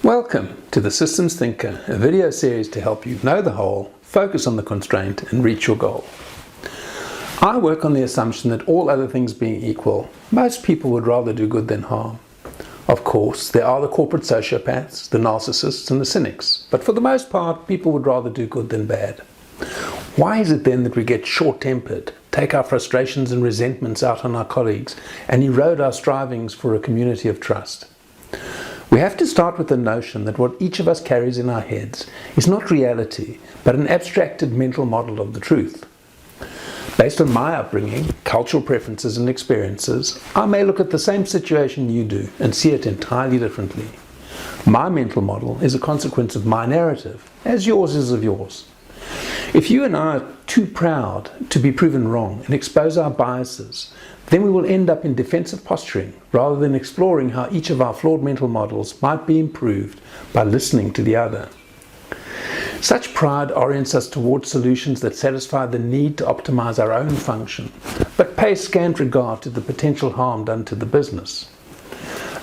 Welcome to the Systems Thinker, a video series to help you know the whole, focus on the constraint and reach your goal. I work on the assumption that all other things being equal, most people would rather do good than harm. Of course, there are the corporate sociopaths, the narcissists and the cynics, but for the most part, people would rather do good than bad. Why is it then that we get short-tempered, take our frustrations and resentments out on our colleagues, and erode our strivings for a community of trust? We have to start with the notion that what each of us carries in our heads is not reality, but an abstracted mental model of the truth. Based on my upbringing, cultural preferences and experiences, I may look at the same situation you do and see it entirely differently. My mental model is a consequence of my narrative, as yours is of yours. If you and I are too proud to be proven wrong and expose our biases, then we will end up in defensive posturing rather than exploring how each of our flawed mental models might be improved by listening to the other. Such pride orients us towards solutions that satisfy the need to optimize our own function, but pay scant regard to the potential harm done to the business.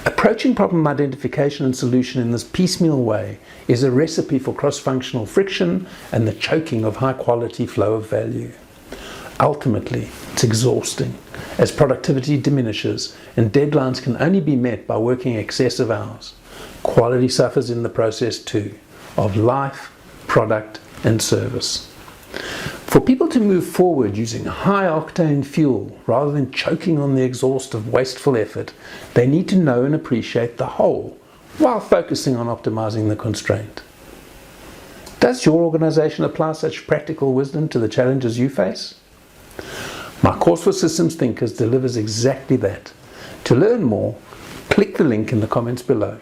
Approaching problem identification and solution in this piecemeal way is a recipe for cross-functional friction and the choking of high-quality flow of value. Ultimately, it's exhausting, as productivity diminishes and deadlines can only be met by working excessive hours. Quality suffers in the process too, of life, product and service. For people to move forward using high-octane fuel rather than choking on the exhaust of wasteful effort, they need to know and appreciate the whole while focusing on optimizing the constraint. Does your organization apply such practical wisdom to the challenges you face? My course for Systems Thinkers delivers exactly that. To learn more, click the link in the comments below.